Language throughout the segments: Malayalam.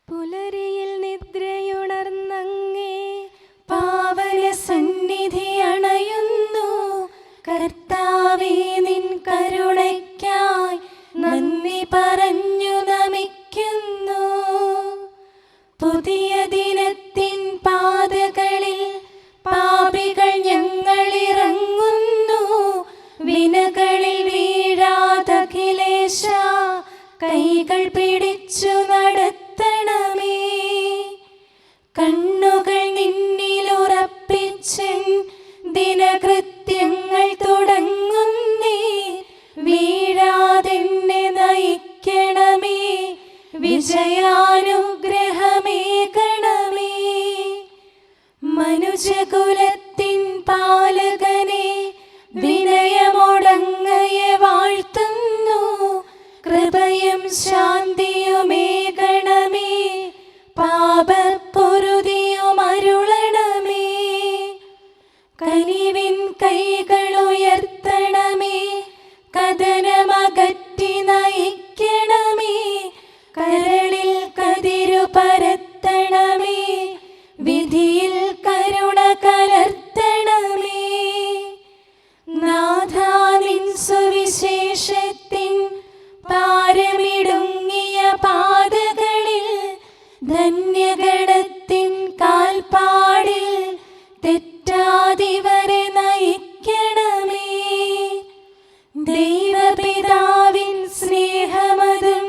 പുലരിയിൽ നിദ്രയുണർന്നങ്ങേ പാവന സന്നിധി അണയുന്നു. കർത്താവേ, നിൻ കരുണയ്ക്കായി നന്ദി പറഞ്ഞു നമിക്കുന്നു. പുതിയ ദിനത്തിൻ പാതകളിൽ പാപികൾ ഞങ്ങളിറങ്ങുന്നു. വിനകളിൽ വീഴാതഖിലേശ കൈകൾ പിടിച്ചു നടത്തണമേ. കണ്ണുകൾ നിന്നിലുറപ്പിച്ചൻ ദിനകൃത്യങ്ങൾ തുടങ്ങുന്നേ. വീഴാതെന്നെ നയിക്കണമേ, വിജയാനുഗ്രഹമേകണമേ. മനുജകുലത്തിൻ പാലകനെ വിനയമൊടങ്ങയെ വാഴ്ത്തുന്നു. കൃപയും ശാന്തിയുമേകണമേ, പാപപ്പൊറുതിയും അരുളണമേ. കനിവിൻ കൈകളുയർത്തണമേ, കഥനമകറ്റി നയിക്കണമേ. കരളിൽ കതിരു പരത്തണമേ, വിധിയിൽ കരുണ കലർത്തണമേ. നാഥാ, നിൻ സുവിശേഷത്തിൻ പാരമിടുങ്ങിയ പാതകളിൽ ധന്യഗണത്തിൻ കാൽപ്പാടിൽ തെറ്റാതിവരെ നയിക്കണമേ. ദൈവപിതാവിൻ സ്നേഹമതും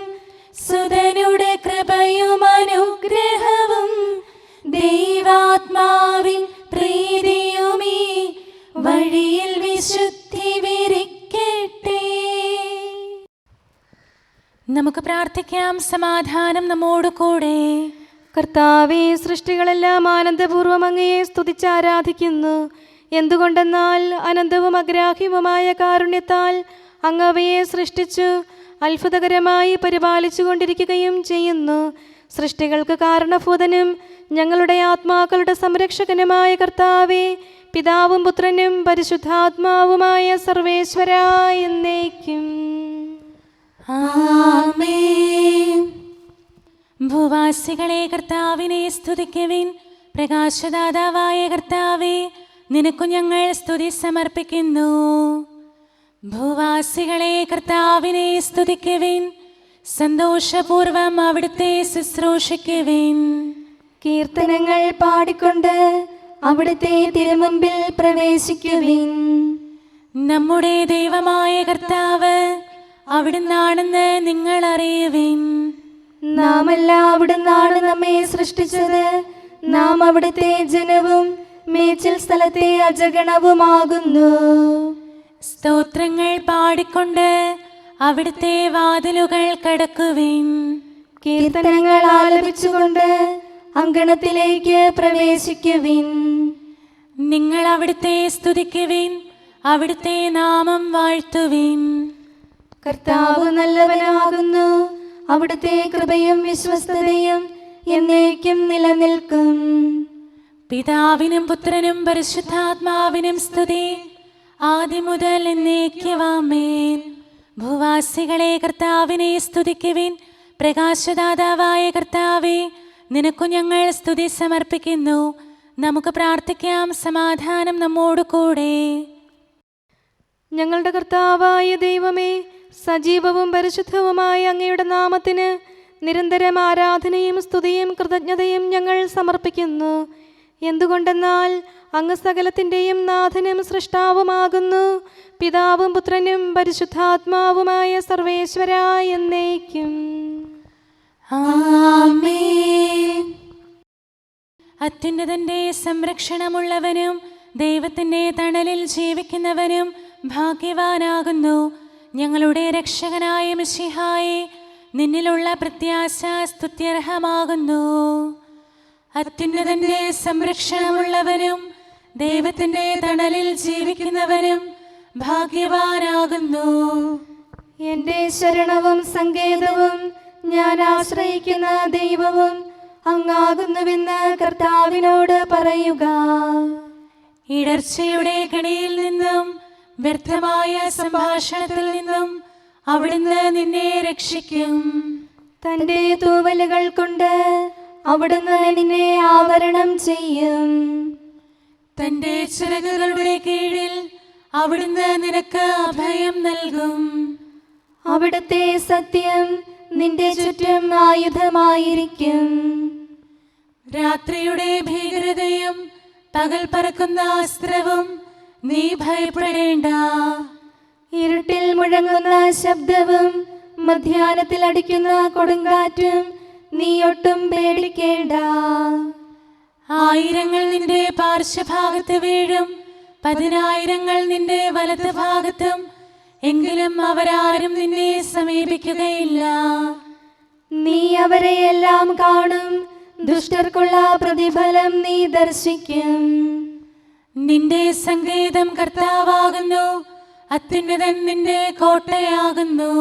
സുതനുടെ കൃപയും അനുഗ്രഹവും ദൈവാത്മാവിൻ പ്രീതിയുമീ വഴിയിൽ വിശുദ്ധി വിരിക്കട്ടെ. നമുക്ക് പ്രാർത്ഥിക്കാം. സമാധാനം നമ്മോട് കൂടെ. കർത്താവേ, സൃഷ്ടികളെല്ലാം ആനന്ദപൂർവ്വം അങ്ങയെ സ്തുതിച്ച് ആരാധിക്കുന്നു. എന്തുകൊണ്ടെന്നാൽ അനന്തവും അഗ്രാഹ്യവുമായ കാരുണ്യത്താൽ അങ്ങ് അവയെ സൃഷ്ടിച്ചു അത്ഭുതകരമായി പരിപാലിച്ചു കൊണ്ടിരിക്കുകയും ചെയ്യുന്നു. സൃഷ്ടികൾക്ക് കാരണഭൂതനും ഞങ്ങളുടെ ആത്മാക്കളുടെ സംരക്ഷകനുമായ കർത്താവേ, പിതാവും പുത്രനും പരിശുദ്ധാത്മാവുമായ സർവേശ്വരാ എന്നേക്കും ആമേൻ. ഭൂവാസികളെ കർത്താവിനെ സ്തുതിക്കുവിൻ. പ്രകാശദാതാവായ കർത്താവേ, നിനക്കു ഞങ്ങൾ സ്തുതി സമർപ്പിക്കുന്നു. ഭൂവാസികളെ കർത്താവിനെ സ്തുതിക്കുവിൻ. സന്തോഷപൂർവം അവിടുത്തെ ശുശ്രൂഷിക്കുവിൻ. കീർത്തനങ്ങൾ പാടിക്കൊണ്ട് അവിടുത്തെ തിരുമുമ്പിൽ പ്രവേശിക്കുവിൻ. നമ്മുടെ ദൈവമായ കർത്താവ് അവിടുന്നാണെന്ന് നിങ്ങൾ അറിയുവിൻ. നാമല്ല അവിടുന്നാണ് നമ്മെ സൃഷ്ടിച്ചത്. നാം അവിടുത്തെ ജനവും മേച്ചിൽ സ്ഥലത്തെ അജഗണവുമാകുന്നു. സ്തോത്രങ്ങൾ പാടിക്കൊണ്ട് അവിടുത്തെ വാതിലുകൾ കടക്കുവിൻ. കീർത്തനങ്ങൾ ആലപിച്ചുകൊണ്ട് അങ്കണത്തിലേക്ക് പ്രവേശിക്കുവിൻ. നിങ്ങൾ അവിടുത്തെ സ്തുതിക്കുവിൻ, അവിടുത്തെ നാമം വാഴ്ത്തുവിൻ. കർത്താവ് നല്ലവനാകുന്നു. അവിടുത്തെ കൃപയും വിശ്വസ്തതയും എന്നേക്കും നിലനിൽക്കും. പിതാവിനും പുത്രനും പരിശുദ്ധാത്മാവിനും സ്തുതി, ആദ്യം മുതൽ എന്നേക്കും ആമേൻ. ഭൂവാസികളെ കർത്താവിനെ സ്തുതിക്കുവിൻ. പ്രകാശദാതാവായ കർത്താവേ, നിനക്കു ഞങ്ങൾ സ്തുതി സമർപ്പിക്കുന്നു. നമുക്ക് പ്രാർത്ഥിക്കാം. സമാധാനം നമ്മോട് കൂടെ. ഞങ്ങളുടെ കർത്താവായ ദൈവമേ, സജീവവും പരിശുദ്ധവുമായ അങ്ങയുടെ നാമത്തിന് നിരന്തരം ആരാധനയും സ്തുതിയും കൃതജ്ഞതയും ഞങ്ങൾ സമർപ്പിക്കുന്നു. എന്തുകൊണ്ടെന്നാൽ അങ്ങ് സകലത്തിൻ്റെയും നാഥനും സൃഷ്ടാവുമാകുന്നു. പിതാവും പുത്രനും പരിശുദ്ധാത്മാവുമായ സർവേശ്വരാ എന്നേക്കും ആമേൻ. അത്യുന്നതന്റെ സംരക്ഷണമുള്ളവനും ദൈവത്തിൻ്റെ തണലിൽ ജീവിക്കുന്നവനും ഭാഗ്യവാനാകുന്നു. ഞങ്ങളുടെ രക്ഷകനായ മിശിഹായേ, നിന്നിലുള്ള പ്രത്യാശ സ്തുത്യർഹമാകുന്നു. അത്യുന്നതന്റെ സംരക്ഷണമുള്ളവനും ദൈവത്തിൻ്റെ തണലിൽ ജീവിക്കുന്നവനും ഭാഗ്യവാനാകുന്നു. എൻ്റെ ശരണവും സങ്കേതവും ഞാൻ ആശ്രയിക്കുന്ന ദൈവവും അങ്ങാകുന്നുവെന്ന് കർത്താവിനോട് പറയുക. ഇടർച്ചയുടെ കണിയിൽ നിന്നും വ്യർത്ഥമായ സംഭാഷണത്തിൽ നിന്നും അവിടുന്ന് നിന്നെ രക്ഷിക്കും. തന്റെ തൂവലുകൾ കൊണ്ട് അവിടുന്ന് നിന്നെ ആവരണം ചെയ്യും. തന്റെ ചിറകുകളുടെ കീഴിൽ അവിടുന്ന് നിനക്ക് അഭയം നൽകും. അവിടുത്തെ സത്യം നിന്റെ ചുറ്റും ആയുധമായിരിക്കും. രാത്രിയുടെ ഭീകരതയും പകൽ പറക്കുന്ന അസ്ത്രവും നീ ഭയപ്പെടേണ്ട. ഇരുട്ടിൽ മുഴങ്ങുന്ന ശബ്ദവും മധ്യാഹ്നത്തിൽ അടിക്കുന്ന കൊടുങ്കാറ്റും നീ ഒട്ടും പേടിക്കേണ്ട. ആയിരങ്ങൾ നിന്റെ പാർശ്വഭാഗത്ത് വീഴും, 10,000 നിന്റെ വലത് ഭാഗത്തും, എങ്കിലും അവരാരും നിന്നെ സമീപിക്കുകയില്ല. നീ അവരെയെല്ലാം കാണും, ദുഷ്ടർക്കുള്ള പ്രതിഫലം നീ ദർശിക്കും. നിന്റെ സങ്കേതം കർത്താവാകുന്നു, അത്യുന്നതൻ നിന്റെ കോട്ടയാകുന്നു.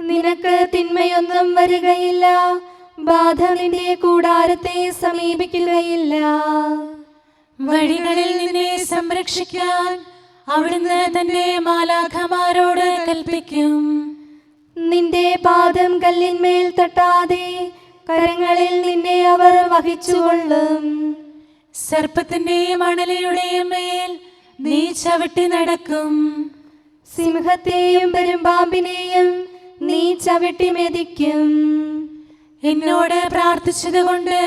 നിനക്ക് തിന്മയൊന്നും വരികയില്ല, ബാധ നിന്റെ കൂടാരത്തെ സമീപിക്കുകയില്ല. വഴികളിൽ നിന്നെ സംരക്ഷിക്കാൻ അവിടുന്ന് തന്റെ മാലാഖമാരോട് കൽപ്പിക്കും. നിന്റെ പാദം കല്ലിന്മേൽ തട്ടാതെ കരങ്ങളിൽ നിന്നെ അവർ വഹിച്ചുകൊള്ളും. സർപ്പത്തിന്റെയും അണലയുടെയും മേൽ നീ ചവിട്ടി നടക്കും. സിംഹത്തെയും പെരുമ്പാമ്പിനെയും നീ ചവിട്ടി മെതിക്കും. എന്നോട് പ്രാർത്ഥിച്ചതുകൊണ്ട്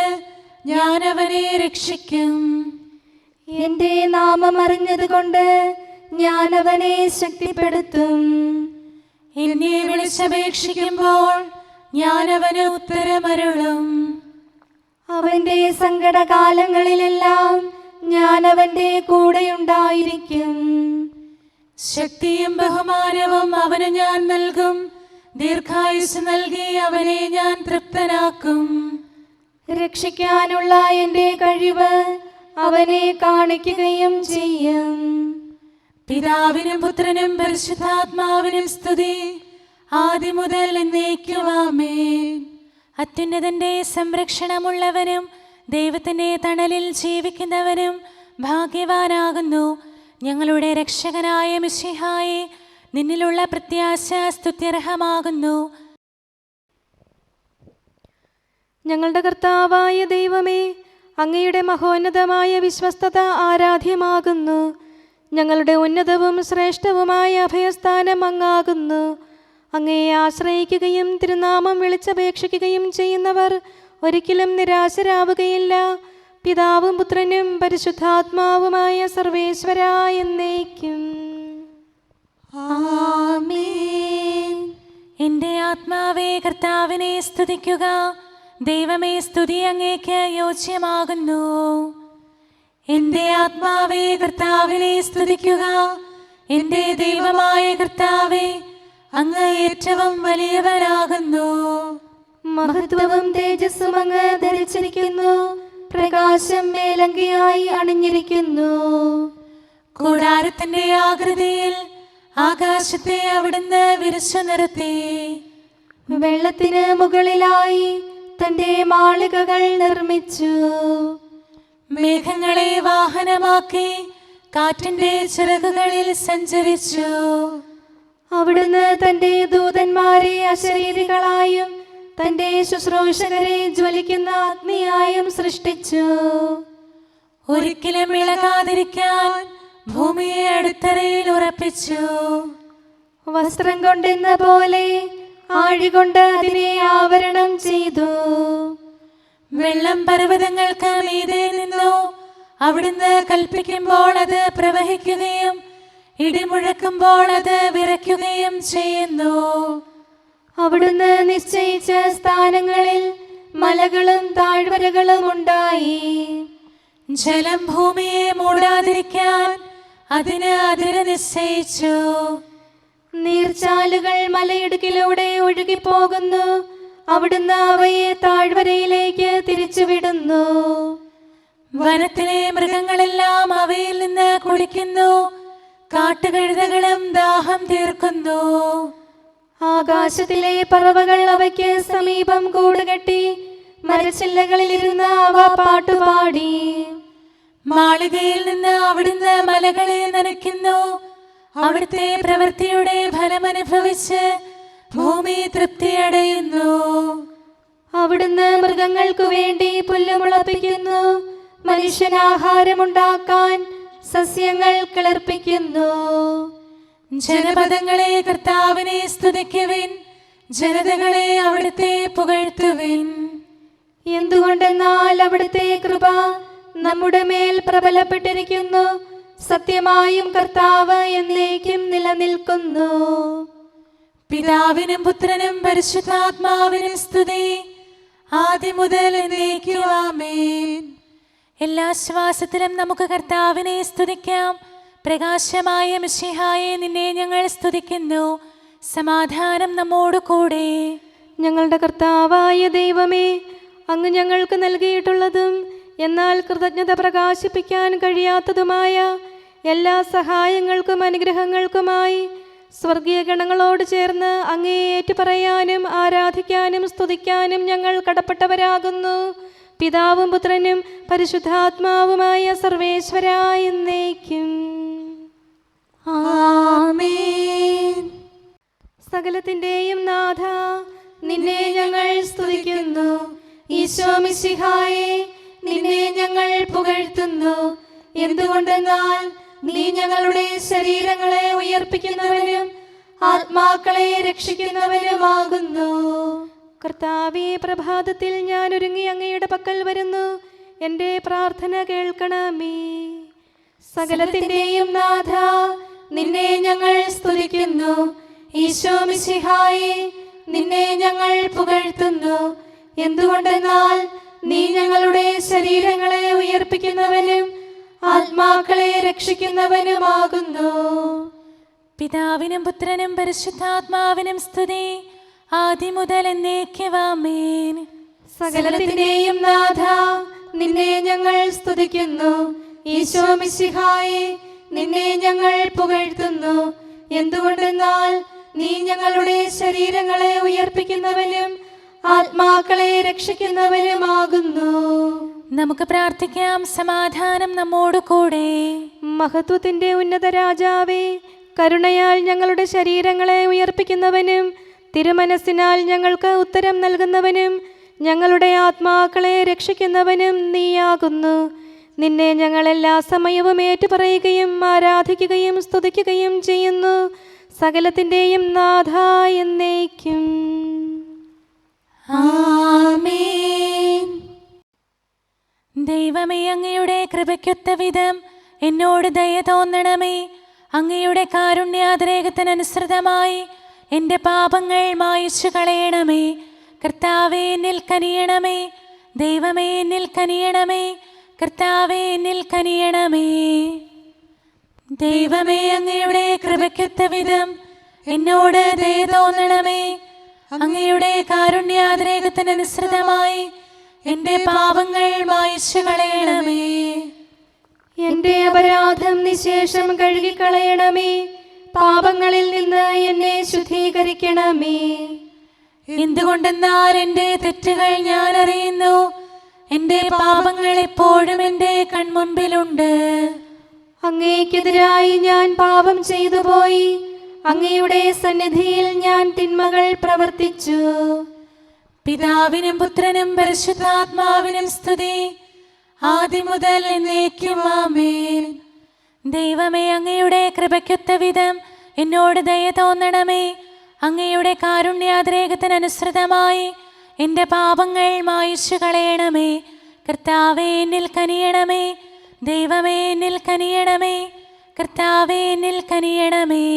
ഞാൻ അവനെ രക്ഷിക്കും. എന്റെ നാമം അറിഞ്ഞതുകൊണ്ട് ഞാൻ അവനെ ശക്തിപ്പെടുത്തും. എന്നെ വിളിച്ചപേക്ഷിക്കുമ്പോൾ ഞാൻ അവന് ഉത്തരമരുളും. അവന്റെ സങ്കടകാലങ്ങളിലെല്ലാം ഞാൻ അവന്റെ കൂടെയുണ്ടായിരിക്കും. ശക്തിയും ബഹുമാനവും അവന് ഞാൻ നൽകും. ദീർഘായുസ് നൽകി അവനെ ഞാൻ തൃപ്തനാക്കും. രക്ഷിക്കാനുള്ള എന്റെ കഴിവ് അവനെ കാണിക്കുകയും ചെയ്യും. പിതാവിനും പുത്രനും പരിശുദ്ധാത്മാവിനും സ്തുതി, ആദ്യം മുതൽ എന്നേക്കും ആമേൻ. അത്യുന്നതന്റെ സംരക്ഷണമുള്ളവനും ദൈവത്തിന്റെ തണലിൽ ജീവിക്കുന്നവനും ഭാഗ്യവാനാകുന്നു ഞങ്ങളുടെ രക്ഷകനായ മിശിഹായെ. നിന്നിലുള്ള പ്രത്യാശ സ്തുത്യർഹമാകുന്നു. ഞങ്ങളുടെ കർത്താവായ ദൈവമേ, അങ്ങയുടെ മഹോന്നതമായ വിശ്വസ്തത ആരാധ്യമാകുന്നു. ഞങ്ങളുടെ ഉന്നതവും ശ്രേഷ്ഠവുമായ അഭയസ്ഥാനം അങ്ങാകുന്നു. അങ്ങയെ ആശ്രയിക്കുകയും തിരുനാമം വിളിച്ചപേക്ഷിക്കുകയും ചെയ്യുന്നവർ ഒരിക്കലും നിരാശരാവുകയില്ല. പിതാവും പുത്രനും പരിശുദ്ധാത്മാവുമായ സർവേശ്വരാ എന്നേക്കും ആമേൻ. എൻ്റെ ആത്മാവേ കർത്താവിനെ സ്തുതിക്കുക. ദൈവമേ, സ്തുതി അങ്ങേക്ക് യോജ്യമാകുന്നു. എൻ്റെ ആത്മാവേ കർത്താവിനെ സ്തുതിക്കുക. എൻ്റെ ദൈവമായ കർത്താവേ, അങ്ങ് ഏറ്റവും വലിയവനാകുന്നു. മഹത്വവും തേജസ്സും അങ്ങ് ധരിച്ചിരിക്കുന്നു. പ്രകാശം മേലങ്കിയായി അണിഞ്ഞിരിക്കുന്നു. കൂടാരത്തിന്റെ ആകൃതിയിൽ ആകാശത്തെ അവിടുന്ന് വിരിച്ചു നിർത്തി. വെള്ളത്തിന് മുകളിലായി തന്റെ മാളികകൾ നിർമ്മിച്ചു. മേഘങ്ങളെ വാഹനമാക്കി കാറ്റിന്റെ ചിറകുകളിൽ സഞ്ചരിച്ചു. അവിടുന്ന് തന്റെ ദൂതന്മാരെ അശരീരികളായും തന്റെ ശുശ്രൂഷകരെ ജ്വലിക്കുന്ന അഗ്നിയായും സൃഷ്ടിച്ചു. ഒരിക്കലും ഇളകാതിരിക്കാൻ ഭൂമിയെ അടിത്തറയിൽ ഉറപ്പിച്ചു. വസ്ത്രം കൊണ്ടെന്ന പോലെ ആഴികൊണ്ട് അതിനെ ആവരണം ചെയ്തു. വെള്ളം പർവ്വതങ്ങൾക്ക് മീതെ നിന്നു. അവിടുന്ന് കൽപ്പിക്കുമ്പോൾ അത് പ്രവഹിക്കുകയും ഇടിമുഴക്കുമ്പോൾ അത് വിറയ്ക്കുകയും ചെയ്യുന്നു. അവിടുന്ന് നിശ്ചയിച്ച സ്ഥാനങ്ങളിൽ മലകളും താഴ്വരകളും ഉണ്ടായി. ജലം ഭൂമിയെ മൂടാതിരിക്കാൻ അതിന് അതിര് നിശ്ചയിച്ചു. നീർച്ചാലുകൾ മലയിടുക്കിലൂടെ ഒഴുകിപ്പോകുന്നു. അവിടുന്ന് അവയെ താഴ്വരയിലേക്ക് തിരിച്ചുവിടുന്നു. വനത്തിലെ മൃഗങ്ങളെല്ലാം അവയിൽ നിന്ന് കുടിക്കുന്നു. കാട്ടുകഴുതകളും ദാഹം തീർക്കുന്നു. ആകാശത്തിലെ പറവകൾ അവയ്ക്ക് സമീപം കൂടുകെട്ടി മരച്ചില്ലകളിലിരുന്ന് അവ പാട്ടുപാടി. മാളികയിൽ നിന്ന് അവിടുന്ന് മലകളെ നനയ്ക്കുന്നു. അവിടുത്തെ പ്രവൃത്തിയുടെ ഫലമനുഭവിച്ച് ഭൂമി തൃപ്തിയടയുന്നു. അവിടുന്ന് മൃഗങ്ങൾക്കു വേണ്ടി പുല്ല് മുളപ്പിക്കുന്നു, മനുഷ്യനാഹാരമുണ്ടാക്കാൻ സസ്യങ്ങൾ കിളിർപ്പിക്കുന്നു. ജനപദങ്ങളെ കർത്താവിനെ സ്തുതിക്കുവിൻ, ജനതകളെ അവിടുത്തെ പുകഴ്ത്തുവിൻ. എന്തുകൊണ്ടെന്നാൽ അവിടുത്തെ കൃപ നമ്മുടെ മേൽ പ്രബലപ്പെട്ടിരിക്കുന്നു, സത്യമായും കർത്താവ് എന്നേക്കും നിലനിൽക്കുന്നു. പിതാവിനും പുത്രനും പരിശുദ്ധാത്മാവിനും സ്തുതി, ആദ്യം മുതൽ എന്നേക്കും ആമേൻ. എല്ലാ ശ്വാസത്തിലും നമുക്ക് കർത്താവിനെ സ്തുതിക്കാം. പ്രകാശമായ മിശിഹായെ, നിന്നെ ഞങ്ങൾ സ്തുതിക്കുന്നു. സമാധാനം നമ്മോട് കൂടെ. ഞങ്ങളുടെ കർത്താവായ ദൈവമേ, അങ്ങ് ഞങ്ങൾക്ക് നൽകിയിട്ടുള്ളതും എന്നാൽ കൃതജ്ഞത പ്രകാശിപ്പിക്കാൻ കഴിയാത്തതുമായ എല്ലാ സഹായങ്ങൾക്കും അനുഗ്രഹങ്ങൾക്കുമായി സ്വർഗീയ ഗണങ്ങളോട് ചേർന്ന് അങ്ങേ ഏറ്റുപറയാനും ആരാധിക്കാനും സ്തുതിക്കാനും ഞങ്ങൾ കടപ്പെട്ടവരാകുന്നു. പിതാവും പുത്രനും പരിശുദ്ധാത്മാവുമായ സർവേശ്വരായ എന്നേക്കും ആമേൻ. സകലത്തിന്റെയും നാഥ, നിന്നെ ഞങ്ങൾ സ്തുതിക്കുന്നു. ഈശോ മിശിഹായെ, നിന്നെ ഞങ്ങൾ പുകഴ്ത്തുന്നു. എന്തുകൊണ്ടെന്നാൽ നീ ഞങ്ങളുടെ ശരീരങ്ങളെ ഉയർപ്പിക്കുന്നവനും ആത്മാക്കളെ രക്ഷിക്കുന്നവനുമാകുന്നു. കർത്താവേ, പ്രഭാതത്തിൽ ഞാൻ ഒരുങ്ങി അങ്ങയുടെ പക്കൽ വരുന്നു. എൻ്റെ പ്രാർത്ഥന കേൾക്കണമേ. സകലത്തിന്റെയും നാഥ, നിന്നെ ഞങ്ങൾ സ്തുതിക്കുന്നു. ഈശോ മിശിഹായെ, നിന്നെ ഞങ്ങൾ പുകഴ്ത്തുന്നു. എന്തുകൊണ്ടെന്നാൽ നീ ഞങ്ങളുടെ ശരീരങ്ങളെ ഉയർപ്പിക്കുന്നവനും ആത്മാക്കളെ രക്ഷിക്കുന്നവനുമാകുന്നു. പിതാവിനും പുത്രനും പരിശുദ്ധാത്മാവിനും സ്തുതി, ആദ്യം മുതൽ എന്നേക്കും ആമേൻ. സകലത്തിന്റെയും നാഥ, നിന്നെ ഞങ്ങൾ സ്തുതിക്കുന്നു. ഈശോ മിശിഹായെ, നിന്നെ ഞങ്ങൾ പുകഴ്ത്തുന്നു. എന്തുകൊണ്ടെന്നാൽ നീ ഞങ്ങളുടെ ശരീരങ്ങളെ ഉയർപ്പിക്കുന്നവനും ആത്മാക്കളെ രക്ഷിക്കുന്നവനുമാകുന്നു. നമുക്ക് പ്രാർത്ഥിക്കാം. സമാധാനം നമ്മോട് കൂടെ. മഹത്വത്തിന്റെ ഉന്നത രാജാവേ, കരുണയാൽ ഞങ്ങളുടെ ശരീരങ്ങളെ ഉയർപ്പിക്കുന്നവനും തിരുമനസ്സിനാൽ ഞങ്ങൾക്ക് ഉത്തരം നൽകുന്നവനും ഞങ്ങളുടെ ആത്മാക്കളെ രക്ഷിക്കുന്നവനും നീയാകുന്നു. നിന്നെ ഞങ്ങൾ എല്ലാ സമയവും ഏറ്റുപറയുകയും ആരാധിക്കുകയും സ്തുതിക്കുകയും ചെയ്യുന്നു. സകലത്തിന്റെയും നാഥ എന്നേക്കും ആമേൻ. ദൈവമേ, അങ്ങയുടെ കൃപയ്ക്കൊത്ത വിധം എന്നോട് ദയ തോന്നണമേ. അങ്ങയുടെ കാരുണ്യാതിരേകത്തിനനുസൃതമായി എൻ്റെ പാപങ്ങൾ മായിച്ചു കളയണമേ. കർത്താവേ, എന്നിൽ കനിയണമേ. ദൈവമേ, എന്നിൽ കനിയണമേ. കർത്താവേ, എന്നിൽ കനിയണമേ. ദൈവമേ, അങ്ങയുടെ കൃപയ്ക്കൊത്ത വിധം എന്നോട് ദയ തോന്നണമേ. അങ്ങയുടെ കാരുണ്യാതിരേകത്തിനനുസൃതമായി എൻ്റെ പാപങ്ങൾ മായിച്ചു കളയണമേ. എൻ്റെ അപരാധം നിശേഷം കഴുകിക്കളയണമേ. പാപങ്ങളിൽ നിന്ന് എന്നെ ശുദ്ധീകരിക്കണമേ. എന്തുകൊണ്ടെന്നാൽ എൻ്റെ തെറ്റുകൾ ഞാൻ അറിയുന്നു. എൻ്റെ പാപങ്ങൾ എപ്പോഴും എൻ്റെ കൺമുൻപിലുണ്ട്. അങ്ങേക്കെതിരായി ഞാൻ പാപം ചെയ്തു പോയി. അങ്ങയുടെ സന്നിധിയിൽ ഞാൻ തിന്മകൾ പ്രവർത്തിച്ചു. പിതാവിനും പുത്രനും പരിശുദ്ധാത്മാവിനും സ്തുതി, ആദ്യം മുതൽ എന്നേക്കും ആമേൻ. ദൈവമേ, അങ്ങയുടെ കൃപയ്ക്കൊത്ത വിധം എന്നോട് ദയ തോന്നണമേ. അങ്ങയുടെ കാരുണ്യാതിരേകത്തിനനുസൃതമായി എൻ്റെ പാപങ്ങൾ മായിച്ചു കളയണമേ. കർത്താവേ, എന്നിൽ കനിയണമേ. ദൈവമേ, എന്നിൽ കനിയണമേ. കർത്താവേ, എന്നിൽ കനിയണമേ.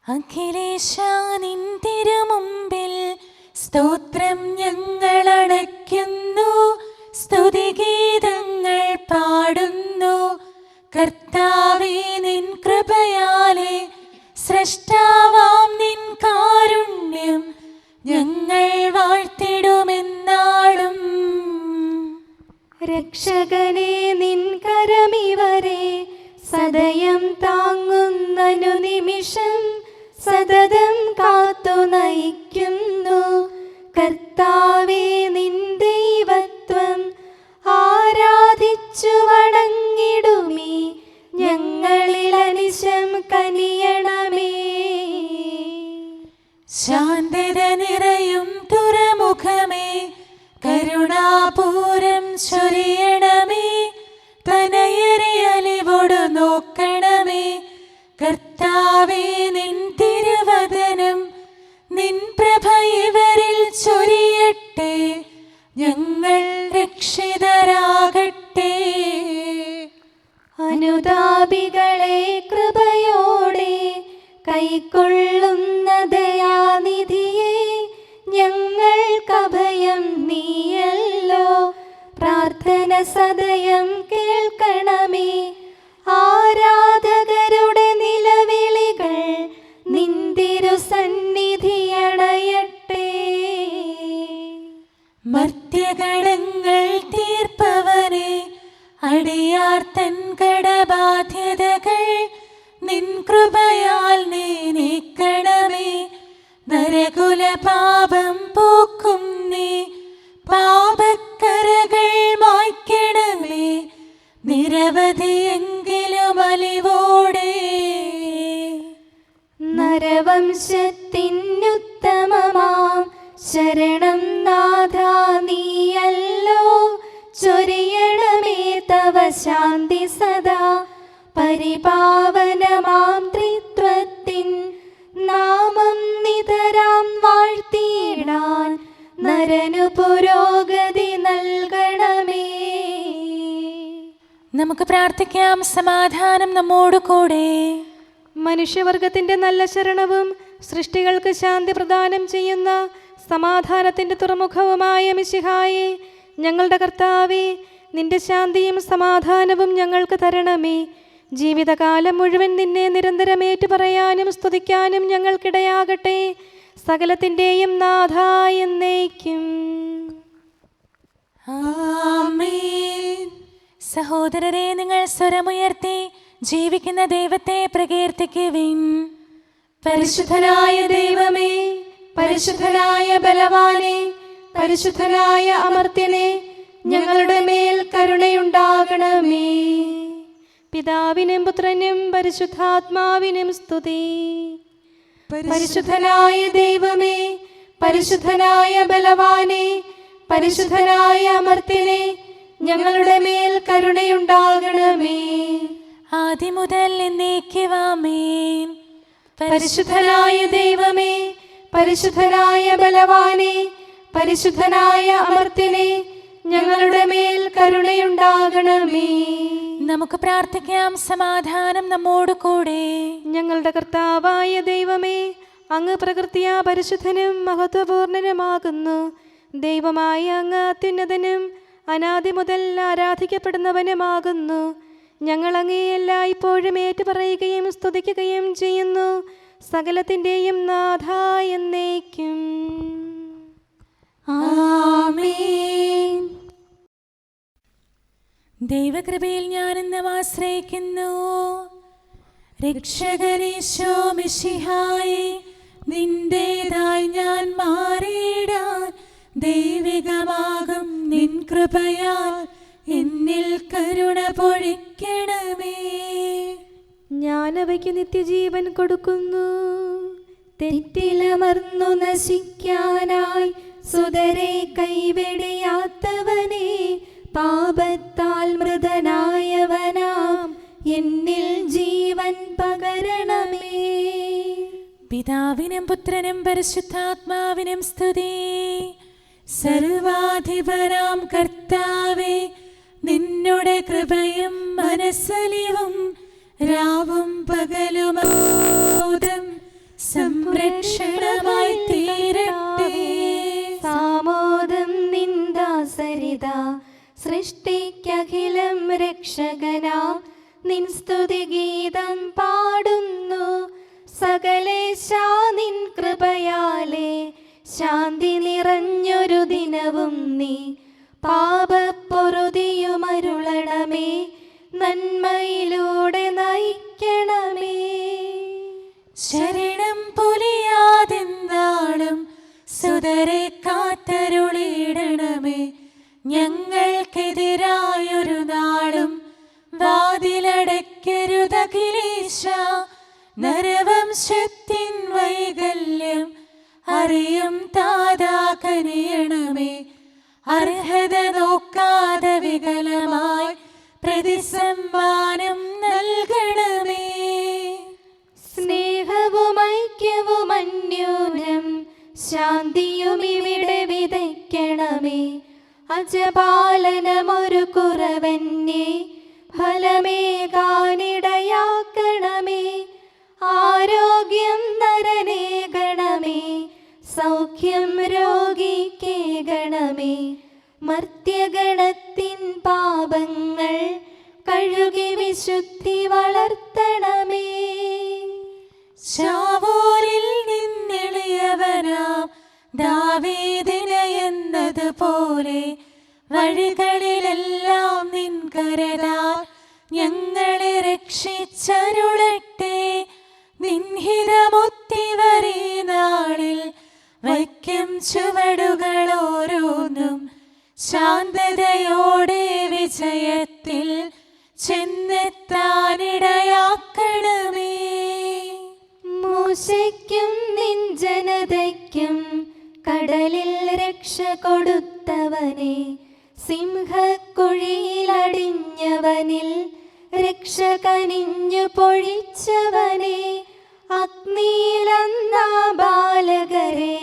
അഖിലേശാ, നിൻ തിരുമുമ്പിൽ സ്തോത്രം ഞങ്ങൾ അണയ്ക്കുന്നു. സ്തുതിഗീതങ്ങൾ പാടുന്നു. കർത്താവേ, നിൻ കൃപയാലെ സ്രഷ്ടാവാം നിൻ കാരുണ്യം ഞങ്ങൾ വാഴ്ത്തിടുമെന്നാളും. രക്ഷകനെ, നിൻ കരമിവരെ സദയം താങ്ങുന്നനു നിമിഷം സതതം കാത്തു നയിക്കുന്നു. കർത്താവേ, നിൻ ദൈവത്വം ആരാധിച്ചു വണങ്ങിടുമീ ഞങ്ങളിൽ അനിശം കനിയണമേ. ശാന്തത നിറയും തുറമുഖമേ, കരുണാപൂരം ചൊരിയണമേ. തനയരെ അലിവോടു നോക്കണമേ. കർത്താവേ, നിൻ തിരുവദനം നിൻ പ്രഭ ഇവരിൽ ചൊരിയട്ടെ. ഞങ്ങൾ രക്ഷിതരാകട്ടെ. അനുതാപികളെ കൃപയോടെ കൈക്കൊള്ളുന്ന ദയാനിധിയെ, ഞങ്ങൾക്കഭയം നീയല്ലോ. പ്രാർത്ഥന സദയം കേൾക്കണമേ. ആരാധകരുടെ നിലവിളികൾ നിന്തിരു സന്നിധിയണയട്ടെ. മർത്യകടങ്ങൾ തീർപ്പവനെ, അടിയാർ തൻ കടബാധ്യതകൾ നിൻ കൃപയാൽ നീ നീക്കണമേ. നരകുല പാപം പോക്കും നീ, പാപക്കരകൾ മായ്ക്കണമേ. നിരവധിയെങ്കിലും അലിവോടെ നരവംശത്തിനുത്തമമാം ശരണം നാഥ നീയല്ലോ. ചൊരിയണമേ തവ ശാന്തി സദാ. പരിപാവനമാം ത്രിത്വത്തിൻ നാമം നിതരാം വാഴ്ത്തിയിടാൻ നരനു പുരോഗതി നൽകണമേ. നമുക്ക് പ്രാർത്ഥിക്കാം. സമാധാനം നമ്മോട് കൂടെ. മനുഷ്യവർഗത്തിന്റെ നല്ല ശരണവും സൃഷ്ടികൾക്ക് ശാന്തി പ്രദാനം ചെയ്യുന്ന സമാധാനത്തിന്റെ തുറമുഖവുമായ മിശിഹായേ, ഞങ്ങളുടെ കർത്താവേ, നിന്റെ ശാന്തിയും സമാധാനവും ഞങ്ങൾക്ക് തരണമേ. ജീവിതകാലം മുഴുവൻ നിന്നെ നിരന്തരം ഏറ്റുപറയാനും സ്തുതിക്കാനും ഞങ്ങൾക്കിടയാകട്ടെ. സകലത്തിൻ്റെയും നാഥ എന്നേക്കും. ആമേൻ. സഹോദരരെ, നിങ്ങൾ സ്വരമുയർത്തി ജീവിക്കുന്ന ദൈവത്തെ പ്രകീർത്തിക്കുവിൻ. പരിശുദ്ധനായ ദൈവമേ, പരിശുദ്ധനായ ബലവാനെ, പരിശുദ്ധനായ അമർത്യനെ, ഞങ്ങളുടെ മേൽ കരുണയുണ്ടാകണമേ. പിതാവിനും പുത്രനും പരിശുദ്ധാത്മാവിനും സ്തുതി. പരിശുദ്ധനായ ദൈവമേ, പരിശുദ്ധനായ ബലവാനെ, പരിശുദ്ധനായ അമർത്യനെ, ഞങ്ങളുടെ മേൽ കരുണയുണ്ടാകണമേ. ആദ്യം മുതൽ എന്നേക്കും ആമേൻ. പരിശുദ്ധനായ ദൈവമേ, പരിശുദ്ധനായ ബലവാനെ, പരിശുദ്ധനായ അമർത്യനെ, ഞങ്ങളുടെ മേൽ കരുണയുണ്ടാകണമേ. നമുക്ക് പ്രാർത്ഥിക്കാം. സമാധാനം നമ്മോട് കൂടെ. ഞങ്ങളുടെ കർത്താവായ ദൈവമേ, അങ്ങ് പ്രകൃതിയാ പരിശുദ്ധനും മഹത്വപൂർണനുമാകുന്നു. ദൈവമായ അങ്ങ് അത്യുന്നതനും അനാദി മുതൽ ആരാധിക്കപ്പെടുന്നവനുമാകുന്നു. ഞങ്ങൾ അങ്ങേ എല്ലായ്പ്പോഴും ഏറ്റുപറയുകയും സ്തുതിക്കുകയും ചെയ്യുന്നു. സകലത്തിൻ്റെയും നാഥ എന്നേക്കും. ആമേൻ. ദൈവകൃപയിൽ ഞാനെന്ന് ആശ്രയിക്കുന്നു. രക്ഷകനീശോ മിശിഹായേ, നിന്റേതായി ഞാൻ മാറിയിടാൻ ദൈവികമാകും നിൻ കൃപയാൽ എന്നിൽ കരുണ പൊഴിക്കണമേ. ഞാൻ അവയ്ക്ക് നിത്യജീവൻ കൊടുക്കുന്നു. തെറ്റിലമർന്നു നശിക്കാനായി സുതരെ കൈവെടിയാത്തവനെ, പാപത്താൽ മൃതനായവനാം എന്നിൽ ജീവൻ പകരണമേ. പിതാവിനും പുത്രനും പരിശുദ്ധാത്മാവിനും സ്തുതി. സർവാധിപനാം കർത്താവേ, നിന്നുടെ കൃപയും മനസ്സലിവും രാവും പകലുമോദം സംരക്ഷണമായി തീരട്ടെ. സാമോദം നിന്ദാസരിത സൃഷ്ടിക്കഖിലം രക്ഷകനാം നിൻ സ്തുതിഗീതം പാടുന്നു. സകലേശാ നിൻ കൃപയാലേ ശാന്തി നിറഞ്ഞൊരു ദിനവും നീ പാപപ്പൊറുതിയുമരുളണമേ. നന്മയിലൂടെ നയിക്കണമേ. ശരണം പൊലിയാതെന്നാളും സുതരെ കാത്തരുളിയിടണമേ. ഞങ്ങൾക്കെതിരായൊരു നാളും വാതിലടയ്ക്കരുതഖിലേശ. നരവംശത്തിൻ വൈകല്യം അർഹത നോക്കാതെ വികലമായി പ്രതിസമ്മാനം നൽകണമേ. സ്നേഹവും ഐക്യവും അന്യോന്യം ശാന്തിയും ഇവിടെ വിതയ്ക്കണമേ. അജപാലനമൊരു കുറവന്യേ ഫലമേകാനിടയാക്കണമേ. ആരോഗ്യം നരനേകണമേ, സൗഖ്യം രോഗിക്കേകണമേ. മർത്യഗണത്തിൻ പാപങ്ങൾ കഴുകി വിശുദ്ധി വളർത്തണമേ. ശാവൂരിൽ നിന്നെളിയവനാം ദാവീദിന് എന്നതുപോലെ വഴികളിലെല്ലാം നിൻ കരതാൽ ഞങ്ങളെ രക്ഷിച്ചരുളട്ടെ. നിൻഹിതമൊത്തിവരെ നാളിൽ വയ്ക്കും ചുവടുകൾ ഓരോന്നും ശാന്തതയോടെ വിജയത്തിൽ ചെന്നെത്താനിടയാക്കണമേ. മൂശയ്ക്കും നിൻ ജനതയ്ക്കും കടലിൽ രക്ഷ കൊടുത്തവനെ, സിംഹക്കുഴിയിലടിഞ്ഞവനിൽ രക്ഷ കനിഞ്ഞു പൊഴിച്ചവനെ, അഗ്നിയിലന്നാ ബാലകരെ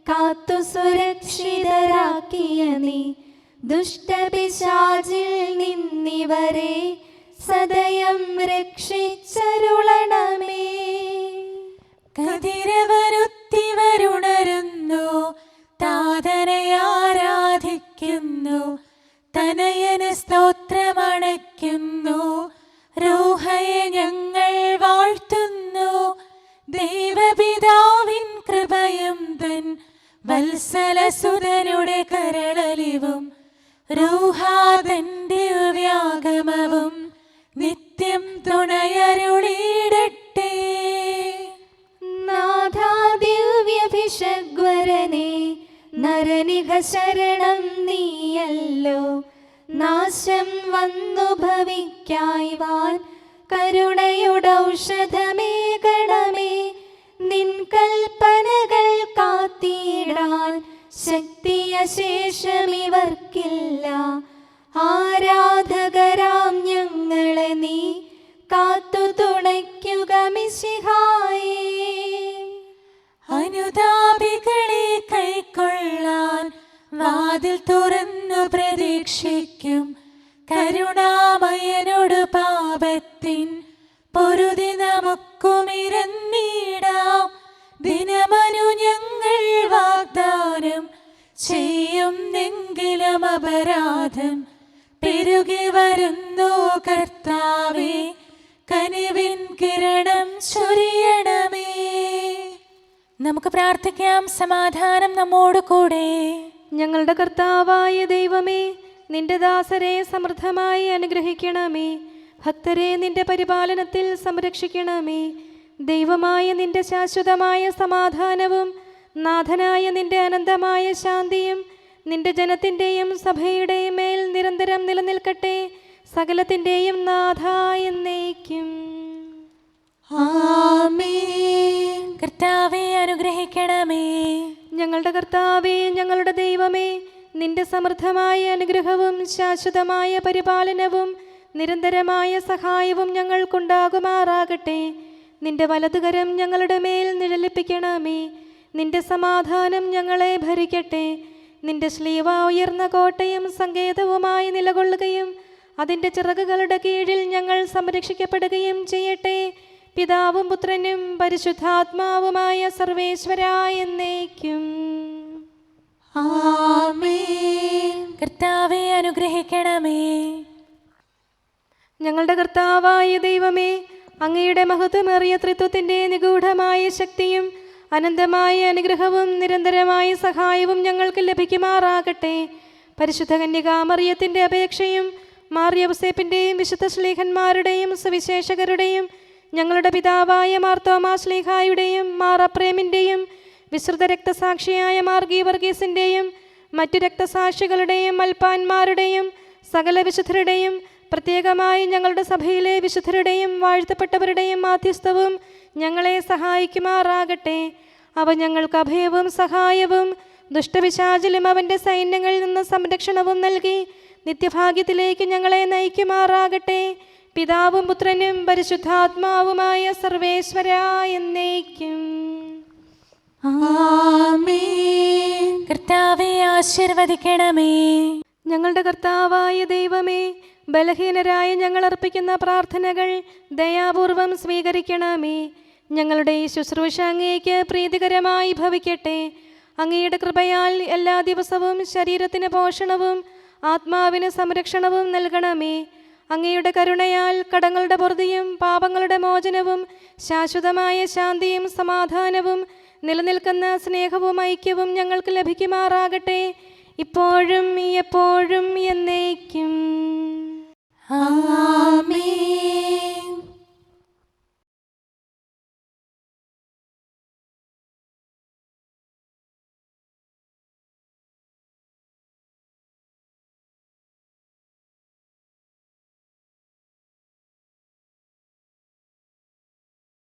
കാത്തു സുരക്ഷിതരാക്കിയ നീ, ദുഷ്ടപിശാചിൽ നിന്നിവരെ സദയം രക്ഷിച്ചരുളണമേ. കതിരവരുത്തിവരുണരുന്നു, താതനെ ആരാധിക്കുന്നു, തനയന് സ്തോത്രമണയ്ക്കുന്നു, റൂഹയെ ഞങ്ങൾ വാഴ്ത്തുന്നു. ദൈവപിതാവിൻ കൃപയും തൻ വത്സലസുതനുടെ കരളലിവും റൂഹാതന്റെ വ്യാഗമവും നിത്യം തുണയരുളിയിടട്ടെ. നാഥാദിവ്യഭിഷഗ്വരനെ നരനിക ശരണം നീയല്ലോ. നാശം വന്നു ഭവിക്കായ്വാൻ കരുണയുടൗഷധമേകണമേ. നിൻ കൽപ്പനകൾ കാത്തിടാൻ ശക്തിയശേഷമിവർക്കില്ല. ആരാധകരാം ഞങ്ങളെ നീ കാത്തു തുണയ്ക്കുക മിശിഹായേ. അനുതാപികളെ കൈക്കൊള്ളാൻ വാതിൽ തുറന്നു പ്രതീക്ഷിക്കും. കരുണാമയനോട് പാപത്തിൻ പൊറുതി നമുക്കുമിരന്നിടാം. ദിനമനു ഞങ്ങൾ വാഗ്ദാനം ചെയ്യുന്നെങ്കിലും അപരാധം പെരുകി വരുന്നു. കർത്താവേ, കനിവിൻ കിരണം ചൊരിയണമേ. നമുക്ക് പ്രാർത്ഥിക്കാം. സമാധാനം നമ്മോട് കൂടെ. ഞങ്ങളുടെ കർത്താവായ ദൈവമേ, നിന്റെ ദാസരെ സമൃദ്ധമായി അനുഗ്രഹിക്കണമേ. ഭക്തരെ നിന്റെ പരിപാലനത്തിൽ സംരക്ഷിക്കണമേ. ദൈവമായ നിന്റെ ശാശ്വതമായ സമാധാനവും നാഥനായ നിന്റെ അനന്തമായ ശാന്തിയും നിന്റെ ജനത്തിൻ്റെയും സഭയുടെയും മേൽ നിരന്തരം നിലനിൽക്കട്ടെ. സകലത്തിൻ്റെയും നാഥ എന്നേക്കും. ആമേൻ. കർത്താവേ, അനുഗ്രഹിക്കണമേ. ഞങ്ങളുടെ കർത്താവേ, ഞങ്ങളുടെ ദൈവമേ, നിന്റെ സമൃദ്ധമായ അനുഗ്രഹവും ശാശ്വതമായ പരിപാലനവും നിരന്തരമായ സഹായവും ഞങ്ങൾക്കുണ്ടാകുമാറാകട്ടെ. നിന്റെ വലതുകരം ഞങ്ങളുടെ മേൽ നിഴലിപ്പിക്കണമേ. നിന്റെ സമാധാനം ഞങ്ങളെ ഭരിക്കട്ടെ. നിന്റെ ശ്ലീവ ഉയർന്ന കോട്ടയും സങ്കേതവുമായി നിലകൊള്ളുകയും അതിൻ്റെ ചിറകുകളുടെ കീഴിൽ ഞങ്ങൾ സംരക്ഷിക്കപ്പെടുകയും ചെയ്യട്ടെ. പിതാവും പുത്രനും പരിശുദ്ധാത്മാവുമായ സർവേശ്വരായ എന്നേക്കും. ആമേൻ. കർത്താവേ, അനുഗ്രഹിക്കണമേ. ഞങ്ങളുടെ കർത്താവായ ദൈവമേ, അങ്ങയുടെ മഹത്വമേറിയ ത്രിത്വത്തിൻ്റെ നിഗൂഢമായ ശക്തിയും അനന്തമായ അനുഗ്രഹവും നിരന്തരമായ സഹായവും ഞങ്ങൾക്ക് ലഭിക്കുമാറാകട്ടെ. പരിശുദ്ധ കന്യകാമറിയത്തിൻ്റെ അപേക്ഷയും മാർ യൗസേപ്പിൻ്റെയും വിശുദ്ധ ശ്ലീഹന്മാരുടെയും സുവിശേഷകരുടെയും ഞങ്ങളുടെ പിതാവായ മാർ തോമാ ശ്ലീഹായുടെയും മാർ അപ്രേമിൻ്റെയും വിശ്രുത രക്തസാക്ഷിയായ മാർ ഗീവർഗീസിൻ്റെയും മറ്റു രക്തസാക്ഷികളുടെയും മൽപ്പാന്മാരുടെയും സകല വിശുദ്ധരുടെയും പ്രത്യേകമായി ഞങ്ങളുടെ സഭയിലെ വിശുദ്ധരുടെയും വാഴ്ത്തപ്പെട്ടവരുടെയും മാധ്യസ്ഥവും ഞങ്ങളെ സഹായിക്കുമാറാകട്ടെ. അവ ഞങ്ങൾക്ക് അഭയവും സഹായവും ദുഷ്ടപിശാചിലും അവൻ്റെ സൈന്യങ്ങളിൽ നിന്ന് സംരക്ഷണവും നൽകി നിത്യഭാഗ്യത്തിലേക്ക് ഞങ്ങളെ നയിക്കുമാറാകട്ടെ. പിതാവും പുത്രനും പരിശുദ്ധാത്മാവുമായ സർവേശ്വര എന്നേക്കും. ആമേൻ. കർത്താവേ ആശീർവദിക്കണമേ. ഞങ്ങളുടെ കർത്താവായ ദൈവമേ, ബലഹീനരായ ഞങ്ങൾ അർപ്പിക്കുന്ന പ്രാർത്ഥനകൾ ദയാപൂർവം സ്വീകരിക്കണമേ. ഞങ്ങളുടെ ഈ ശുശ്രൂഷ അങ്ങേക്ക് പ്രീതികരമായി ഭവിക്കട്ടെ. അങ്ങയുടെ കൃപയാൽ എല്ലാ ദിവസവും ശരീരത്തിന് പോഷണവും ആത്മാവിന് സംരക്ഷണവും നൽകണമേ. അങ്ങയുടെ കരുണയാൽ കടങ്ങളുടെ പൊറുതിയും പാപങ്ങളുടെ മോചനവും ശാശ്വതമായ ശാന്തിയും സമാധാനവും നിലനിൽക്കുന്ന സ്നേഹവും ഐക്യവും ഞങ്ങൾക്ക് ലഭിക്കുമാറാകട്ടെ, ഇപ്പോഴും എപ്പോഴും എന്നേക്കും. ആമേൻ.